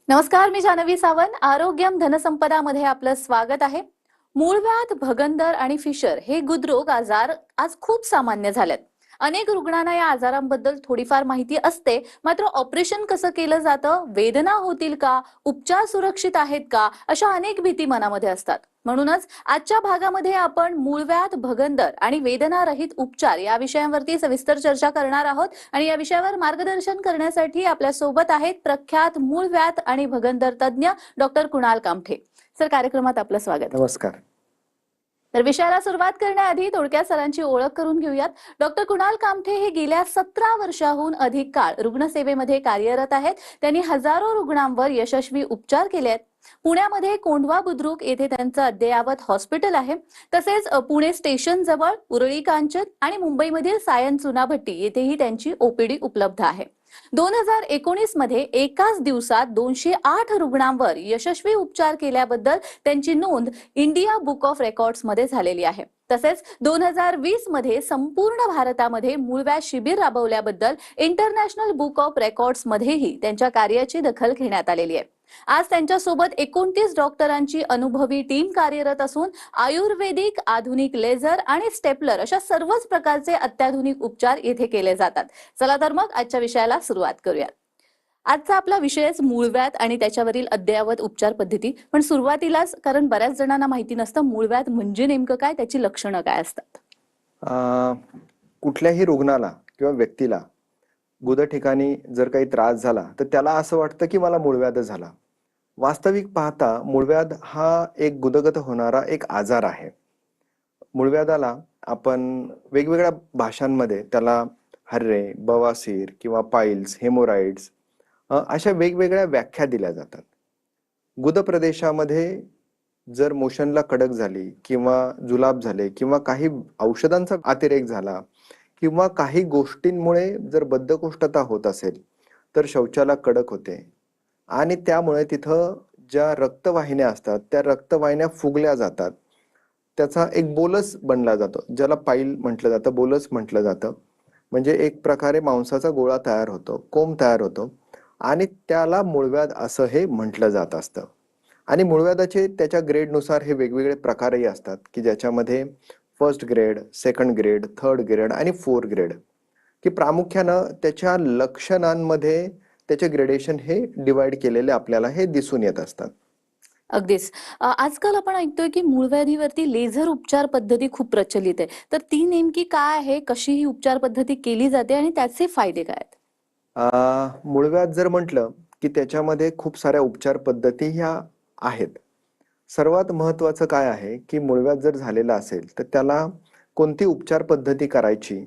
नमस्कार, मी जानवी सावंत. आरोग्यम धनसंपदा मध्ये आपलं स्वागत आहे. मूळव्याध, भगंदर आणि फिशर हे गुदरोग आजार आज खूप सामान्य झालेत. अनेक रुग्णांना या आजारांबद्दल थोडीफार माहिती असते, मात्र ऑपरेशन कसं केलं जातं, वेदना होतील का, उपचार सुरक्षित आहेत का, अशा अनेक भीती मनामध्ये असतात. म्हणूनच आजच्या भागामध्ये आपण मूळव्याध, भगंदर आणि वेदनारहित उपचार या विषयांवरती सविस्तर चर्चा करणार आहोत. आणि या विषयावर मार्गदर्शन करण्यासाठी आपल्या सोबत आहेत प्रख्यात मूळव्याध आणि भगंदर तज्ञ डॉक्टर कुणाल कामठे. सर, कार्यक्रमात आपलं स्वागत. नमस्कार. तर विषयाला सुरुवात करण्याआधी थोडक्यात सरांची ओळख करून घेऊयात. डॉक्टर कुणाल कामठे हे गेल्या 17 वर्षाहून अधिक काळ रुग्णसेवेमध्ये कार्यरत आहेत. त्यांनी हजारो रुग्णांवर यशस्वी उपचार केले आहेत. पुण्यामध्ये कोंढवा बुद्रुक येथे त्यांचं अद्ययावत हॉस्पिटल आहे. तसेच पुणे स्टेशन जवळ उरळी कांचन आणि मुंबईमधील सायन चुनाभट्टी येथेही त्यांची ओपीडी उपलब्ध आहे. 2019 मध्ये एकाच दिवसात 208 रुग्णांवर यशस्वी उपचार केल्याबद्दल त्यांची नोंद इंडिया बुक ऑफ रेकॉर्ड्स मध्ये झालेली आहे. तसेच 2020 मध्ये संपूर्ण भारतामध्ये मूळव्याध शिबिर राबवल्याबद्दल इंटरनॅशनल बुक ऑफ रेकॉर्ड्स मध्येही त्यांच्या कार्याची दखल घेण्यात आलेली आहे. आज त्यांच्यासोबत 29 डॉक्टरांची अनुभवी टीम कार्यरत असून आयुर्वेदिक, आधुनिक लेझर आणि स्टेपलर अशा सर्वच प्रकारचे अत्याधुनिक उपचार येथे केले जातात. चला तर मग आजच्या विषयाला सुरुवात करूयात. आजचा आपला विषयच मूळव्याध आणि त्याच्यावरील अद्ययावत उपचार पद्धती. पण सुरुवातीलाच, कारण बऱ्याच जणांना माहिती नसतं मूळव्याध म्हणजे नेमकं काय, त्याची लक्षणं काय असतात. कुठल्याही रुग्णाला किंवा व्यक्तीला गुद ठिकाणी जर काही त्रास झाला तर त्याला असं वाटतं की मला मूळव्याध झाला. वास्तविक पाहता मूळव्याध हा एक गुदगत होणारा एक आजार आहे. मूळव्याधाला आपण वेगवेगळ्या भाषांमध्ये त्याला हर्रे, बवासीर किंवा पाईल्स, हेमोराइड्स अशा वेगवेगळ्या व्याख्या दिल्या जातात. गुद प्रदेशामध्ये जर मोशनला कडक झाली किंवा जुलाब झाले किंवा काही औषधांचा अतिरेक झाला किंवा काही गोष्टींमुळे जर बद्धकोष्ठता होत असेल तर शौचाला कडक होते आणि त्यामुळे तिथं ज्या रक्तवाहिन्या असतात त्या रक्तवाहिन्या फुगल्या जातात. त्याचा एक बोलस बनला जातो, ज्याला पाईल म्हटलं जातं, बोलस म्हटलं जातं. म्हणजे एक प्रकारे मांसाचा गोळा तयार होतो, कोंब तयार होतो आणि त्याला मूळव्याध असं हे म्हटलं जात असतं. आणि मूळव्याधाचे त्याच्या ग्रेडनुसार हे वेगवेगळे प्रकारही असतात की ज्याच्यामध्ये first grade, second grade, third grade आणि फोर्थ ग्रेड, की प्रामुख्यानं त्याच्या लक्षणांमध्ये त्याचे ग्रेडेशन हे डिवाइड केलेले आपल्याला हे दिसून येत असतात. अगदीच. आजकाल आपण ऐकतोय की मूळव्याधीवरती लेझर उपचार पद्धती खूप प्रचलित आहे. तर ती नेमकी काय आहे, कशी ही उपचार पद्धती केली जाते आणि त्याचे फायदे काय आहेत? मूळव्याध जर म्हटलं की त्याच्यामध्ये खूप साऱ्या उपचार पद्धती ह्या आहेत. सर्वात महत्वाचं काय आहे की मूळव्याध जर झालेला असेल तर त्याला कोणती उपचार पद्धती करायची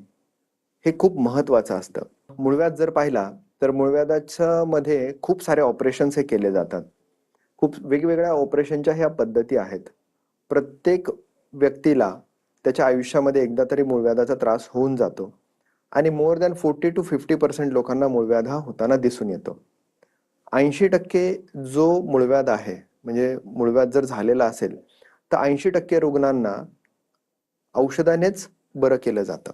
हे खूप महत्वाचं असतं. मूळव्याध जर पाहिला तर मूळव्याधाच्या मध्ये खूप सारे ऑपरेशन्स हे केले जातात. खूप वेगवेगळ्या ऑपरेशनच्या ह्या पद्धती आहेत. प्रत्येक व्यक्तीला त्याच्या आयुष्यामध्ये एकदा तरी मूळव्याधाचा त्रास होऊन जातो आणि मोर दॅन 40 to 50% लोकांना मूळव्याध हा होताना दिसून येतो. 80% जो मूळव्याध आहे, म्हणजे मूळव्याध जर झालेला असेल तर 80% रुग्णांना औषधानेच बरं केलं जातं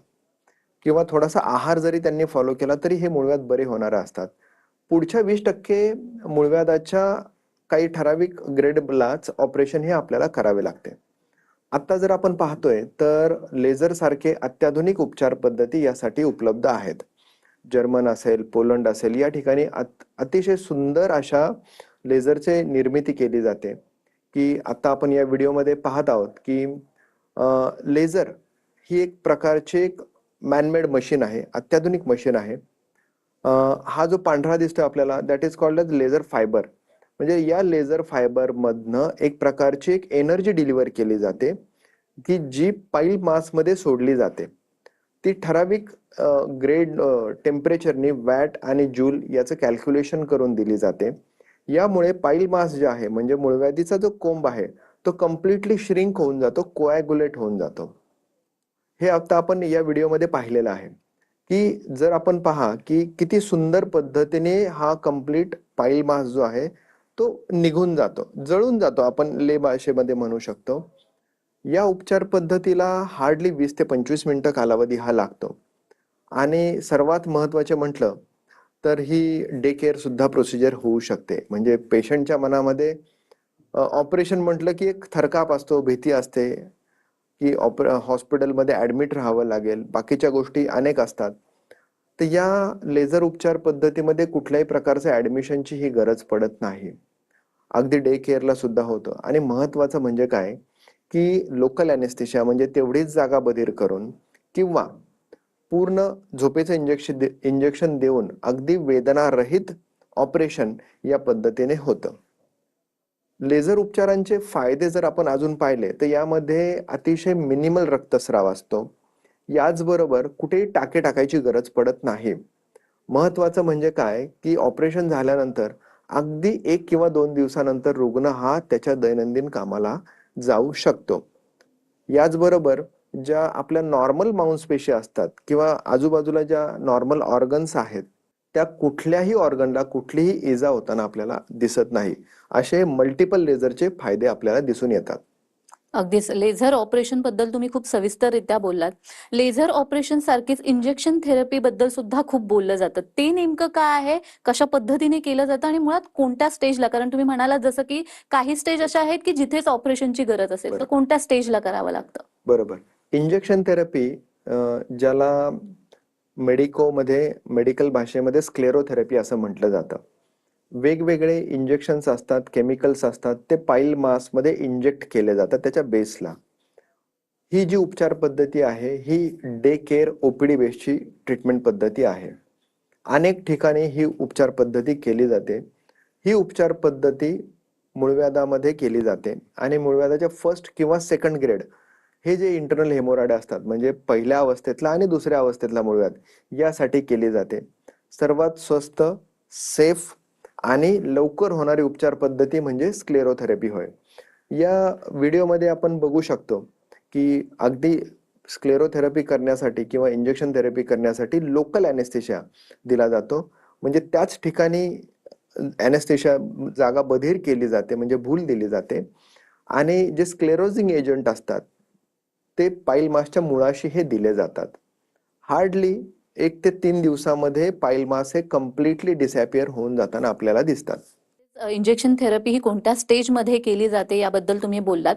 किंवा थोडासा आहार जरी त्यांनी फॉलो केला तरी हे मूळव्याध बरे होणारे असतात. पुढच्या 20% मूळव्याधाच्या काही ठराविक ग्रेडलाच ऑपरेशन हे आपल्याला करावे लागते. आता जर आपण पाहतोय तर लेझर सारखे अत्याधुनिक उपचार पद्धती यासाठी उपलब्ध आहेत. जर्मन असेल, पोलंड असेल, या ठिकाणी अतिशय सुंदर अशा लेझरचे निर्मिती केली जाते की आता आपण या व्हिडिओमध्ये पाहत आहोत की लेझर ही एक प्रकारची एक मॅनमेड मशीन आहे, अत्याधुनिक मशीन आहे. हा जो पांढरा दिसतोय आपल्याला, that is called as laser fibre. म्हणजे या लेझर फायबर मधनं एक प्रकारची एक एनर्जी डिलिव्हर केली जाते की जी पाईल मास मध्ये सोडली जाते. ती ठराविक ग्रेड टेम्परेचरनी वॅट आणि जूल याचं कॅल्क्युलेशन करून दिली जाते. यामुळे पाईल मास जे आहे, म्हणजे मूळव्याधीचा जो कोंब आहे, तो कम्प्लिटली श्रिंक होऊन जातो, कोॲग्युलेट होऊन जातो. हे आता आपण या व्हिडिओमध्ये पाहिलेलं आहे की जर आपण पहा की किती सुंदर पद्धतीने हा कम्प्लीट पाईल मास जो आहे तो निघून जातो, जळून जातो, आपण ले भाषेमध्ये म्हणू शकतो. या उपचार पद्धतीला हार्डली 20 ते 25 मिनिटं कालावधी हा लागतो. आणि सर्वात महत्वाचे म्हटलं तर ही डे केअर सुद्धा प्रोसिजर होऊ शकते. म्हणजे पेशंटच्या मनामध्ये ऑपरेशन म्हटलं की एक थरकाप असतो, भीती असते की हॉस्पिटलमध्ये ऍडमिट राहावं लागेल, बाकीच्या गोष्टी अनेक असतात. तर या लेझर उपचार पद्धतीमध्ये कुठल्याही प्रकारचं ऍडमिशनची ही गरज पडत नाही. अगदी डे केअरला सुद्धा होतं. आणि महत्वाचं म्हणजे काय, की लोकल अॅनेस्थेशिया म्हणजे तेवढीच जागा बधीर करून किंवा पूर्ण झोपेचं इंजेक्शन देऊन अगदी वेदनारहित ऑपरेशन या पद्धतीने होतं. लेझर उपचारांचे फायदे जर आपण अजून पाहिले तर यामध्ये अतिशय मिनिमल रक्तस्राव असतो. याचबरोबर कुठेही टाके टाकायची गरज पडत नाही. महत्वाचं म्हणजे काय, की ऑपरेशन झाल्यानंतर अगदी 1 किंवा 2 दिवसानंतर रुग्ण हा त्याच्या दैनंदिन कामाला जाऊ शकतो. याचबरोबर ज्या आपल्या नॉर्मल मांसपेशी असतात किंवा आजूबाजूला ज्या नॉर्मल ऑर्गन्स आहेत, त्या कुठल्याही ऑर्गनला कुठलीही इजा होताना आपल्याला दिसत नाही. असे मल्टिपल लेझरचे फायदे आपल्याला दिसून येतात. अगदीच लेझर ऑपरेशन बद्दल तुम्ही खूप सविस्तररित्या बोललात. लेझर ऑपरेशन सारखीच इंजेक्शन थेरपी बद्दल सुद्धा खूप बोललं जातं. ते नेमकं काय आहे? कशा पद्धतीने केलं जातं आणि मुळात कोणत्या स्टेजला? कारण तुम्ही म्हणालात जसं की काही स्टेज अशा आहेत की जिथेच ऑपरेशनची गरज असेल, तर बरं. कोणत्या स्टेजला करावं लागतं? बरोबर. इंजेक्शन थेरपी ज्याला मेडिकल भाषेमध्ये स्क्लेरोथेरपी असं म्हटलं जातं. वेगवेगळे इंजेक्शन्स असतात, केमिकल्स असतात, ते पाईल मासमध्ये इंजेक्ट केले जातात त्याच्या बेसला. ही जी उपचार पद्धती आहे ही डे केअर ओपीडी बेसची ट्रीटमेंट पद्धती आहे. अनेक ठिकाणी ही उपचार पद्धती केली जाते. ही उपचार पद्धती मूळव्याधामध्ये केली जाते आणि मूळव्याधाच्या फर्स्ट किंवा सेकंड ग्रेड हे जे इंटरनल हेमोरॉइड असतात, म्हणजे पहिल्या अवस्थेतला आणि दुसऱ्या अवस्थेतला मूळव्याध, यासाठी केली जाते. सर्वात स्वस्त, सेफ आणि लवकर होणारी उपचार पद्धती म्हणजे स्क्लेरोथेरपी होय. या व्हिडिओमध्ये आपण बघू शकतो की अगदी स्क्लेरोथेरपी करण्यासाठी किंवा इंजेक्शन थेरपी करण्यासाठी लोकल अॅनेस्थेशिया दिला जातो. म्हणजे त्याच ठिकाणी अॅनेस्थेशिया जागा बधीर केली जाते, म्हणजे भूल दिली जाते. आणि जे स्क्लेरोजिंग एजंट असतात ते पाईल मासच्या मुळाशी हे दिले जातात. हार्डली 1 ते 3 दिवसामध्ये पाईल मास हे कम्प्लिटली डिसअपिअर होऊन जाताना आपल्याला दिसतात. इंजेक्शन थेरपी ही कोणत्या स्टेजमध्ये केली जाते याबद्दल तुम्ही बोललात.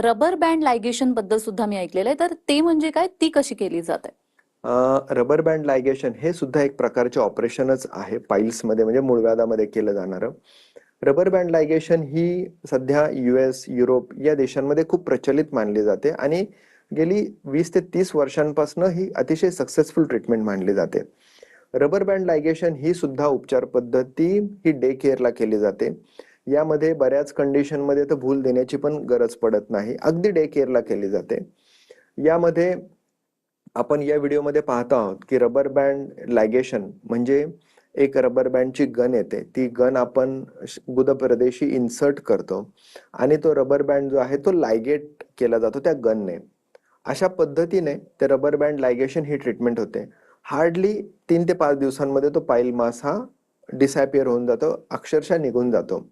रबर बँड लायगेशन बद्दल सुद्धा मी ऐकलेलं आहे, तर ते म्हणजे काय? ती कशी केली जाते? रबर बँड लायगेशन हे सुद्धा एक प्रकारचे ऑपरेशनच आहे पाईल्समध्ये, म्हणजे मूळव्याधामध्ये केलं जाणारं. रबर बँड लायगेशन ही सध्या US, युरोप या देशांमध्ये खूप प्रचलित मानली जाते आणि गेली 20 ते 30 वर्षांपासून ही अतिशय सक्सेसफुल ट्रीटमेंट मानली जाते. रबर बँड लायगेशन ही सुद्धा उपचार पद्धती ही डे केअरला केली जाते. यामध्ये बऱ्याच कंडिशनमध्ये तर भूल देण्याची पण गरज पडत नाही. अगदी डे केअरला केली जाते. यामध्ये आपण या व्हिडिओमध्ये पाहतो आहोत की रबर बँड लायगेशन म्हणजे एक रबर बँडची गन येते. ती गन आपण गुदप्रदेशी इन्सर्ट करतो आणि तो रबर बँड जो आहे तो लायगेट केला जातो त्या गनने. अशा पद्धतीने ते रबर बँड लायगेशन ही ट्रीटमेंट होते. हार्डली 3 ते 5 दिवसांमध्ये तो पाईल मास हा डिसअपिअर होऊन जातो, अक्षरशः निघून जातो.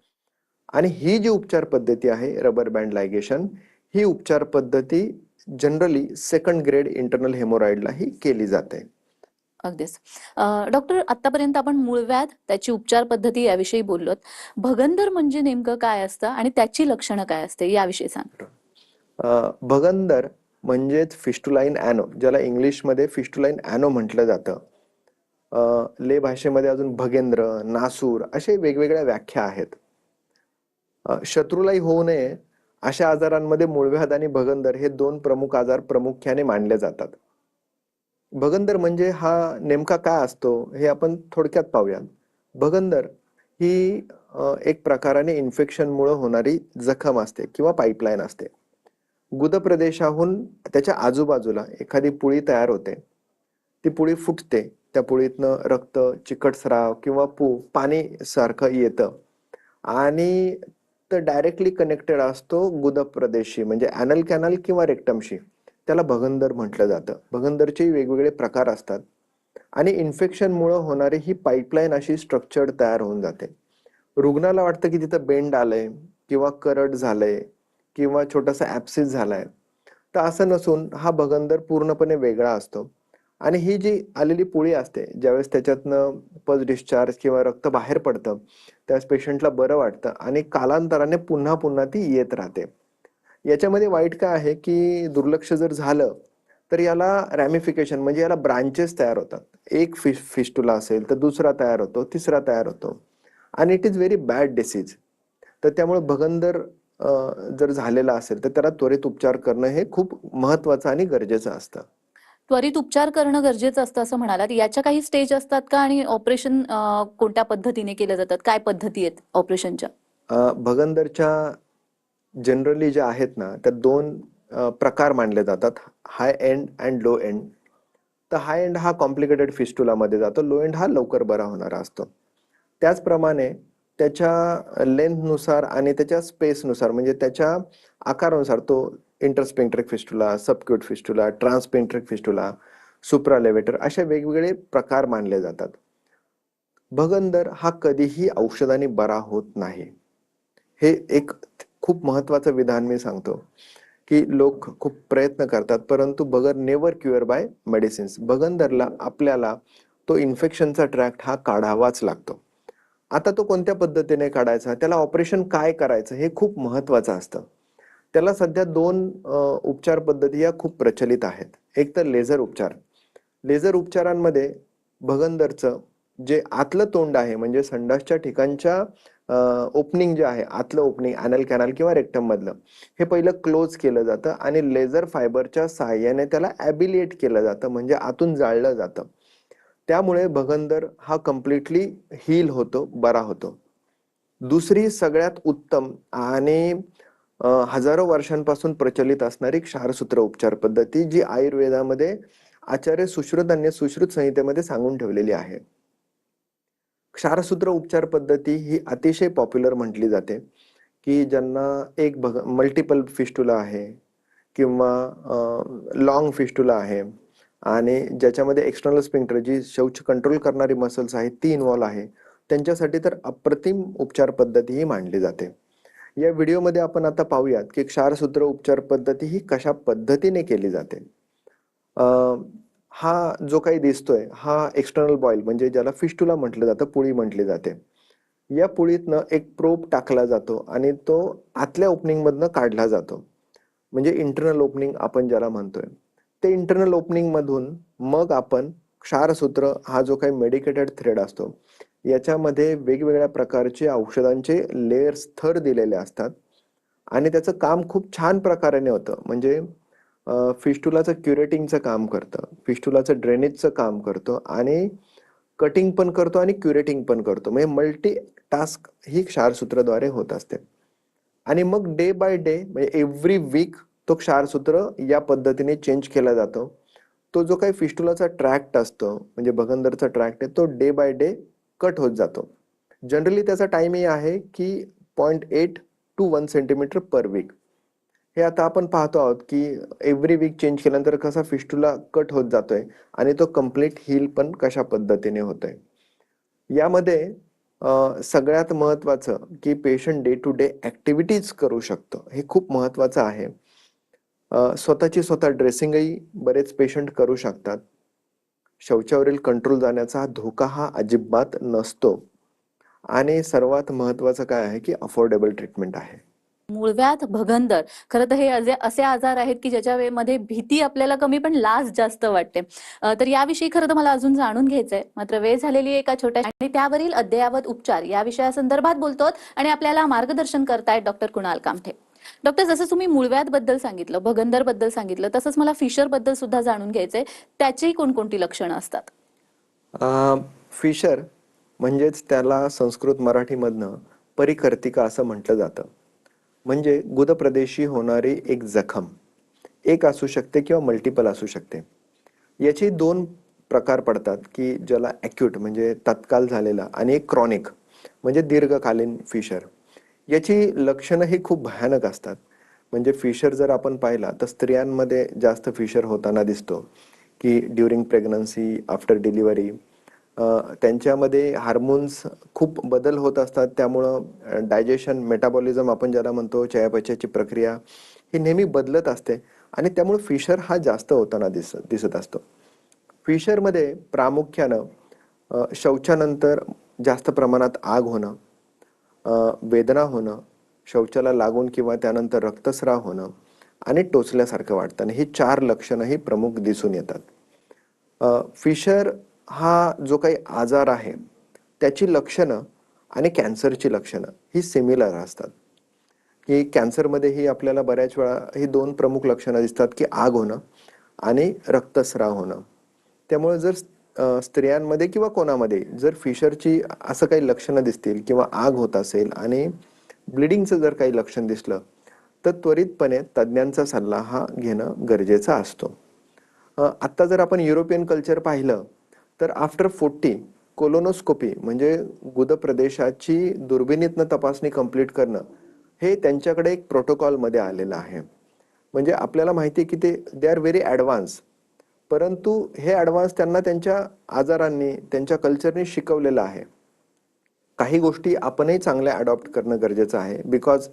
आणि ही जी उपचार पद्धती आहे रबर बँड लायगेशन, ही उपचार पद्धती जनरली सेकंड ग्रेड इंटरनल हेमोरॉइडला ही केली जाते. अगदीच. डॉक्टर, आतापर्यंत आपण मूळव्याध, त्याची उपचार पद्धती याविषयी बोललोत. भगंदर म्हणजे नेमकं काय असतं आणि त्याची लक्षणं काय असते याविषयी सांगा? भगंदर म्हणजेच फिस्टुलाइन ॲनो, ज्याला इंग्लिशमध्ये फिस्टुलाइन ॲनो म्हटलं जातं. ले भाषेमध्ये अजून भगेंद्र, नासूर असे वेगवेगळ्या व्याख्या आहेत. शत्रुलाही होऊ नये अशा आजारांमध्ये मूळव्याध आणि भगंदर हे 2 प्रमुख आजार प्रामुख्याने मानले जातात. भगंदर म्हणजे हा नेमका काय असतो हे आपण थोडक्यात पाहूयात. भगंदर ही एक प्रकाराने इन्फेक्शनमुळे होणारी जखम असते किंवा पाईपलाईन असते. गुदप्रदेशाहून त्याच्या आजूबाजूला एखादी पुळी तयार होते. ती पुळी फुटते. त्या पुळीतनं रक्त, चिकट स्राव किंवा पाणी सारखं येतं आणि तो डायरेक्टली कनेक्टेड असतो गुदप्रदेशी म्हणजे ॲनल कॅनल किंवा रेक्टमशी. त्याला भगंदर म्हटलं जातं. भगंदरचे वेगवेगळे प्रकार असतात आणि इन्फेक्शनमुळे होणारी ही पाईपलाईन अशी स्ट्रक्चर्ड तयार होऊन जाते. रुग्णाला वाटतं की तिथं बेंड आलंय किंवा करड झालंय किंवा छोटासा ॲप्सिस झालाय. तर असं नसून हा भगंदर पूर्णपणे वेगळा असतो आणि ही जी आलेली पुळी असते, ज्यावेळेस त्याच्यातनं पस डिस्चार्ज किंवा रक्त बाहेर पडतं, त्यावेळेस पेशंटला बरं वाटतं आणि कालांतराने पुन्हा पुन्हा ती येत राहते. याच्यामध्ये वाईट काय आहे की दुर्लक्ष जर झालं तर याला रॅमिफिकेशन म्हणजे याला ब्रांचेस तयार होतात. एक फिस्टुला असेल तर दुसरा तयार होतो, तिसरा तयार होतो आणि it is very bad disease. तर त्यामुळे भगंदर जर झालेला असेल तर त्याला त्वरित उपचार करणं हे खूप महत्वाचं आणि गरजेचं असतं. त्वरित उपचार करणं गरजेचं असतं असं म्हणालात. याच्या काही स्टेज असतात का आणि ऑपरेशन कोणत्या पद्धतीने केलं जातात? काय पद्धती आहेत ऑपरेशनच्या? भगंदरच्या जनरली ज्या आहेत ना त्या दोन प्रकार मानले जातात, हाय एंड अँड लो एंड. तर हाय एंड हा कॉम्प्लिकेटेड फिस्टुलामध्ये जातो, लो एंड हा लवकर बरा होणारा असतो. त्याचप्रमाणे त्याच्या लेंथनुसार आणि त्याच्या स्पेसनुसार म्हणजे त्याच्या आकारानुसार तो इंटरस्पेंट्रिक फिस्टुला, सबक्यूट फिस्टुला, ट्रान्सपेंट्रिक फिस्टुला, सुप्रालेव्हेटर असे वेगवेगळे प्रकार मानले जातात. भगंदर हा कधीही औषधाने बरा होत नाही. हे एक खूप महत्वाचं विधान मी सांगतो की लोक खूप प्रयत्न करतात परंतु बगर नेवर क्युअर बाय मेडिसिन्स. भगंदरला आपल्याला तो इन्फेक्शनचा ट्रॅक्ट हा काढावाच लागतो. आता तो कोणत्या पद्धतीने काढायचा, त्याला ऑपरेशन काय करायचं हे खूप महत्वाचं असतं. त्याला सध्या दोन उपचार पद्धती या खूप प्रचलित आहेत. एक तर लेझर उपचार. लेझर उपचारांमध्ये भगंदरचं जे आतलं तोंड आहे म्हणजे संडासच्या ठिकाणच्या ओपनिंग जे आहे, आतलं ओपनिंग ॲनल कॅनल किंवा रेक्टम मधलं, हे पहिलं क्लोज केलं जातं आणि लेझर फायबरच्या सहाय्याने त्याला ॲबिलिएट केलं जातं म्हणजे आतून जाळलं जातं. त्यामुळे भगंदर हा कम्प्लिटली हील होतो, बरा होतो. दुसरी सगळ्यात उत्तम आणि हजारो वर्षांपासून प्रचलित असणारी क्षारसूत्र उपचार पद्धती जी आयुर्वेदामध्ये आचार्य सुश्रुतांनी सुश्रुत संहितेमध्ये सांगून ठेवलेली आहे. क्षारसूत्र उपचार पद्धती ही अतिशय पॉप्युलर म्हटली जाते की ज्यांना एक मल्टिपल फिस्टुला आहे किंवा लॉंग फिस्टुला आहे आणि ज्याच्यामध्ये एक्सटर्नल स्पिंक्टर जी शौच कंट्रोल करणारी मसल्स आहेत ती इन्व्हॉल्व आहे, त्यांच्यासाठी तर अप्रतिम उपचार पद्धती ही मानली जाते. या व्हिडिओमध्ये आपण आता पाहूयात की क्षारसूत्र उपचार पद्धती ही कशा पद्धतीने केली जाते. हा जो काही दिसतोय हा एक्सटर्नल बॉईल म्हणजे ज्याला फिस्टुला म्हटलं जातं, पुळी म्हटली जाते. या पुळीतनं एक प्रोब टाकला जातो आणि तो आतल्या ओपनिंग मधनं काढला जातो म्हणजे इंटरनल ओपनिंग आपण ज्याला म्हणतोय. ते इंटरनल ओपनिंग मधून मग आपण क्षारसूत्र हा जो काही मेडिकेटेड थ्रेड असतो याच्यामध्ये वेगवेगळ्या प्रकारचे औषधांचे लेयर्स थर दिलेले असतात आणि त्याचं काम खूप छान प्रकारे होतं. म्हणजे फिस्टुलाचं क्युरेटिंगचं काम करतं, फिस्टुलाचं ड्रेनेजचं काम करतो आणि कटिंग पण करतो आणि क्युरेटिंग पण करतो. म्हणजे मल्टी टास्क ही क्षारसूत्राद्वारे होत असते. आणि मग डे बाय डे म्हणजे एव्हरी वीक तो क्षारसूत्र या पद्धतीने चेंज केला जातो. तो जो काही फिस्टुलाचा ट्रॅक्ट असतो म्हणजे भगंदरचा ट्रॅक्ट आहे तो डे बाय डे कट होत जातो. जनरली त्याचा टाइमही आहे की 0.8 to 1 सेंटीमीटर पर वीक. हे आता आपण पाहतो आहोत की एव्हरी वीक चेंज केल्यानंतर कसा फिस्टुला कट होत जातोय आणि तो कम्प्लीट हील पण कशा पद्धतीने होतोय. यामध्ये सगळ्यात महत्वाचं की patient day to day activities करू शकतो, हे खूप महत्वाचं आहे. स्वतःची स्वतः ड्रेसिंगही बरेच पेशंट करू शकतात. शौचावरील कंट्रोल जाण्याचा धोका हा अजिबात नसतो आणि सर्वात महत्वाचं काय आहे की अफोर्डेबल ट्रीटमेंट आहे. मूळव्याध, भगंदर, खरं तर हे असे आजार आहेत की ज्याच्यामध्ये भीती आपल्याला कमी पण लाज जास्त वाटते. तर याविषयी खरं तर मला अजून जाणून घ्यायचंय. मात्र वेळ झालेली आहे एका छोट्या आणि त्यावरील अद्ययावत उपचार या विषयासंदर्भात बोलतो आणि आपल्याला मार्गदर्शन करतायत डॉक्टर कुणाल कामठे. डॉक्टर, जसं तुम्ही मूळव्याध बद्दल सांगितलं, भगंदर बद्दल सांगितलं, तसंच मला फिशर बद्दल सुद्धा जाणून घ्यायचंय. त्याची कोणकोणती लक्षणं असतात? फिशर म्हणजेच त्याला संस्कृत मराठीमधनं परिकर्तिका असं म्हटलं जातं. म्हणजे गुदप्रदेशी होणारी एक जखम, एक असू शकते किंवा मल्टिपल असू शकते. याचे दोन प्रकार पडतात की ज्याला ॲक्यूट म्हणजे तत्काल झालेला आणि एक क्रॉनिक म्हणजे दीर्घकालीन फिशर. याची लक्षणं ही खूप भयानक असतात. म्हणजे फिशर जर आपण पाहिला तर स्त्रियांमध्ये जास्त फिशर होताना दिसतो की ड्युरिंग प्रेग्नन्सी, आफ्टर डिलिव्हरी त्यांच्यामध्ये हार्मोन्स खूप बदल होत असतात. त्यामुळं डायजेशन, मेटाबॉलिझम आपण ज्याला म्हणतो, चयापचयाची प्रक्रिया ही नेहमी बदलत असते आणि त्यामुळे फिशर हा जास्त होताना दिसत असतो. फिशरमध्ये प्रामुख्यानं शौचानंतर जास्त प्रमाणात आग होणं, वेदना होणं, शौचाला लागून किंवा त्यानंतर रक्तस्राव होणं आणि टोचल्यासारखं वाटतं आणि ही 4 लक्षणं ही प्रमुख दिसून येतात. फिशर हा जो काही आजार आहे त्याची लक्षणं आणि कॅन्सरची लक्षणं ही सिमिलर असतात. की कॅन्सरमध्येही आपल्याला बऱ्याच वेळा ही 2 प्रमुख लक्षणं दिसतात की आग होणं आणि रक्तस्राव होणं. त्यामुळे जर स्त्रियांमध्ये किंवा कोणामध्ये जर फिशरची असं काही लक्षणं दिसतील किंवा आग होत असेल आणि ब्लिडिंगचं जर काही लक्षण दिसलं तर त्वरितपणे तज्ज्ञांचा सल्ला हा घेणं गरजेचा असतो. आत्ता जर आपण युरोपियन कल्चर पाहिलं तर आफ्टर 40 कोलोनोस्कोपी म्हणजे गुदप्रदेशाची दुर्बिणीतनं तपासणी कंप्लीट करणं हे त्यांच्याकडे एक प्रोटोकॉलमध्ये आलेलं आहे. म्हणजे आपल्याला माहिती आहे की दे आर व्हेरी ॲडव्हान्स, परंतु हे ॲडव्हान्स त्यांना त्यांच्या आजारांनी त्यांच्या कल्चरनी शिकवलेलं आहे. काही गोष्टी आपणही चांगल्या अडॉप्ट करणं गरजेचं आहे. बिकॉज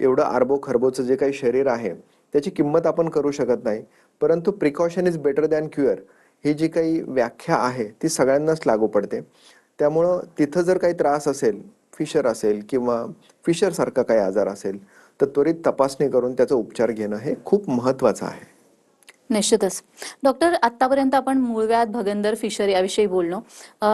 एवढं अरबो खरबोचं जे काही शरीर आहे त्याची किंमत आपण करू शकत नाही, परंतु precaution is better than cure ही जी काही व्याख्या आहे ती सगळ्यांनाच लागू पडते. त्यामुळं तिथं जर काही त्रास असेल, फिशर असेल किंवा फिशरसारखा काही आजार असेल तर त्वरित तपासणी करून त्याचा उपचार घेणं हे खूप महत्त्वाचं आहे. निश्चितच. डॉक्टर, आत्तापर्यंत आपण मूळव्याध, भगंदर, फिशर याविषयी बोललो.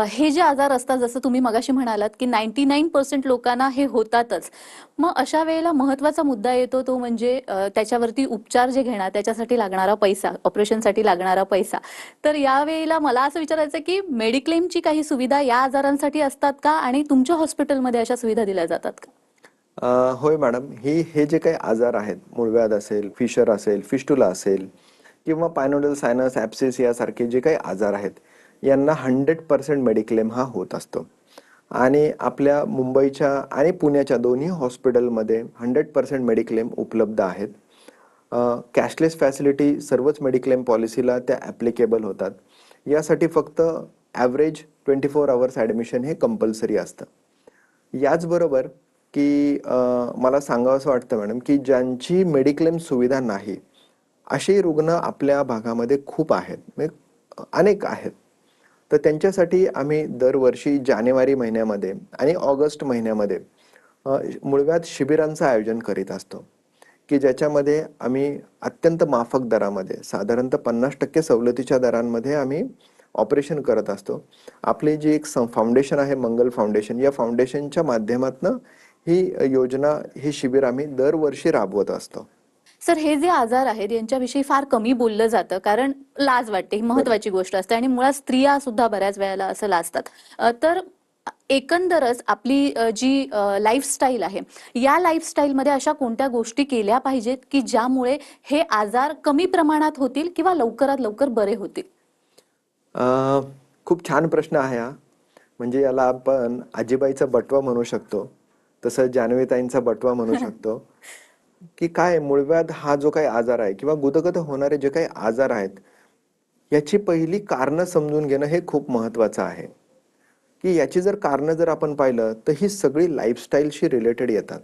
हे जे आजार असतात जसं तुम्ही मगाशी म्हणालात की 99% लोकांना हे होतातच. मग अशा वेळेला महत्त्वाचा मुद्दा येतो तो म्हणजे त्याच्यावरती उपचार जे घेणार त्याच्यासाठी लागणारा पैसा, ऑपरेशनसाठी लागणारा पैसा. तर यावेळेला मला असं विचारायचं की मेडिक्लेमची काही सुविधा या आजारांसाठी असतात का आणि तुमच्या हॉस्पिटलमध्ये अशा सुविधा दिल्या जातात का? होय मॅडम, हे जे काही आजार आहेत, मूळव्याध असेल, फिशर असेल, फिस्टुला असेल किंवा पायनोडल सायनस ॲप्सिस यासारखे जे काही आजार आहेत यांना 100% मेडिक्लेम हा होत असतो. आणि आपल्या मुंबईच्या आणि पुण्याच्या दोन्ही हॉस्पिटलमध्ये 100% मेडिक्लेम उपलब्ध आहेत. कॅशलेस फॅसिलिटी सर्वच मेडिक्लेम पॉलिसीला त्या ॲप्लिकेबल होतात. यासाठी फक्त ॲव्हरेज 24 आवर्स ॲडमिशन हे कंपल्सरी असतं. याचबरोबर की मला सांगावंसं वाटतं मॅडम की ज्यांची मेडिक्लेम सुविधा नाही असे रुग्ण आपल्या भागामध्ये खूप आहेत, म्हणजे अनेक आहेत. तर त्यांच्यासाठी आम्ही दरवर्षी जानेवारी महिन्यामध्ये आणि ऑगस्ट महिन्यामध्ये मूळव्याध शिबिरांचं आयोजन करीत असतो की ज्याच्यामध्ये आम्ही अत्यंत माफक दरामध्ये साधारणतः 50% सवलतीच्या दरांमध्ये आम्ही ऑपरेशन करत असतो. आपली जी एक फाउंडेशन आहे, मंगल फाउंडेशन, या फाउंडेशनच्या माध्यमातून ही योजना, हे शिबिर आम्ही दरवर्षी राबवत असतो. सर, हे जे आजार आहेत यांच्याविषयी फार कमी बोललं जातं कारण लाज वाटते, ही महत्वाची गोष्ट असते आणि मुळात स्त्रिया सुद्धा बऱ्याच वेळेला असं लाजतात. तर एकंदरच आपली जी लाईफस्टाईल आहे या लाईफस्टाईलमध्ये अशा कोणत्या गोष्टी केल्या पाहिजेत की ज्यामुळे हे आजार कमी प्रमाणात होतील किंवा लवकरात लवकर बरे होतील? खूप छान प्रश्न आहे हा. म्हणजे याला आपण आजीबाईचा बटवा म्हणू शकतो, तसं जान्हवीताईंचा बटवा म्हणू शकतो. की काय मूळव्याध हा जो काही आजार आहे किंवा गुदगत होणारे जे काही आजार आहेत याची पहिली कारणं समजून घेणं हे खूप महत्त्वाचं आहे. की याची जर कारणं जर आपण पाहिलं तर ही सगळी लाईफस्टाईलशी रिलेटेड येतात.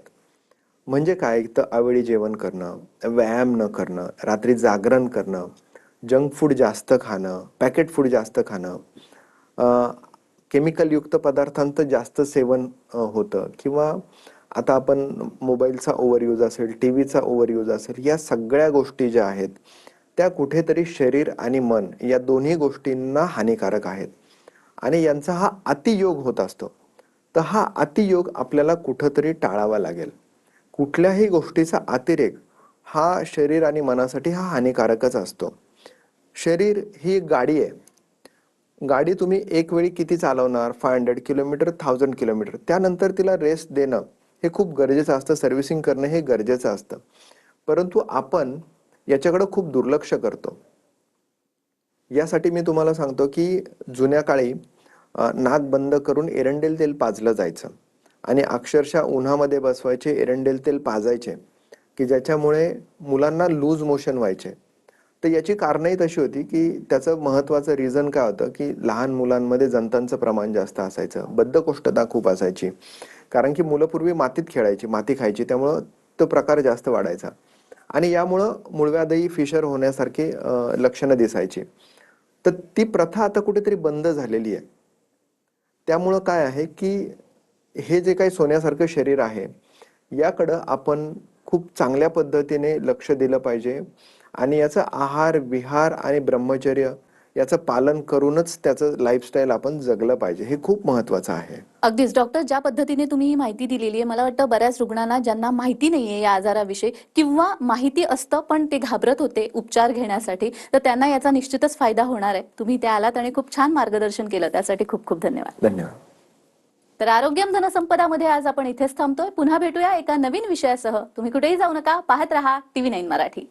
म्हणजे काय, तर अवेळी जेवण करणं, व्यायाम न करणं, रात्री जागरण करणं, जंक फूड जास्त खाणं, पॅकेट फूड जास्त खाणं, केमिकलयुक्त पदार्थांचं जास्त सेवन होतं, किंवा आता आपण मोबाईलचा ओव्हरयूज असेल, टी व्हीचा ओव्हरयूज असेल, या सगळ्या गोष्टी ज्या आहेत त्या कुठेतरी शरीर आणि मन या दोन्ही गोष्टींना हानिकारक आहेत आणि यांचा हा अतियोग होत असतो. तर हा अतियोग आपल्याला कुठंतरी टाळावा लागेल. कुठल्याही गोष्टीचा अतिरेक हा शरीर आणि मनासाठी हा हानिकारकच असतो. शरीर ही एक गाडी आहे. गाडी तुम्ही एक वेळी किती चालवणार, 500 किलोमीटर, 1000 किलोमीटर, त्यानंतर तिला रेस्ट देणं हे खूप गरजेचं असतं. सर्व्हिसिंग करणं हे गरजेचं असतं. परंतु आपण याच्याकडे खूप दुर्लक्ष करतो. यासाठी मी तुम्हाला सांगतो की जुन्या काळी नाक बंद करून एरंडेल तेल पाजलं जायचं आणि अक्षरशः उन्हामध्ये बसवायचे, एरंडेल तेल पाजायचे की ज्याच्यामुळे मुलांना लूज मोशन व्हायचे. तर याची कारणंही तशी होती की त्याचं महत्त्वाचं रिझन काय होतं की लहान मुलांमध्ये जंतांचं प्रमाण जास्त असायचं, बद्धकोष्ठता खूप असायची. कारण की मुलं पूर्वी मातीत खेळायची, माती खायची, त्यामुळं तो प्रकार जास्त वाढायचा आणि यामुळं मूळव्याधही फिशर होण्यासारखी लक्षणं दिसायची. तर ती प्रथा आता कुठेतरी बंद झालेली आहे. त्यामुळं काय आहे की हे जे काही सोन्यासारखं शरीर आहे, याकडं आपण खूप चांगल्या पद्धतीने लक्ष दिलं पाहिजे आणि याचं आहार, विहार आणि ब्रह्मचर्य याचं पालन करूनच त्याचं लाईफस्टाईल आपण जगलं पाहिजे. हे खूप महत्त्वाचं आहे. अगदीच डॉक्टर, ज्या पद्धतीने तुम्ही ही माहिती दिलेली आहे, मला वाटतं बऱ्याच रुग्णांना ज्यांना माहिती नाहीये या आजाराविषयी किंवा माहिती असतं पण ते घाबरत होते उपचार घेण्यासाठी, तर त्यांना याचा निश्चितच फायदा होणार आहे. तुम्ही इथे आलात आणि खूप छान मार्गदर्शन केलं, त्यासाठी खूप खूप धन्यवाद. धन्यवाद. तर आरोग्यम धनसंपदामध्ये आज आपण इथेच थांबतोय. पुन्हा भेटूया एका नवीन विषयासह. तुम्ही कुठेही जाऊ नका, पाहत रहा TV9 मराठी.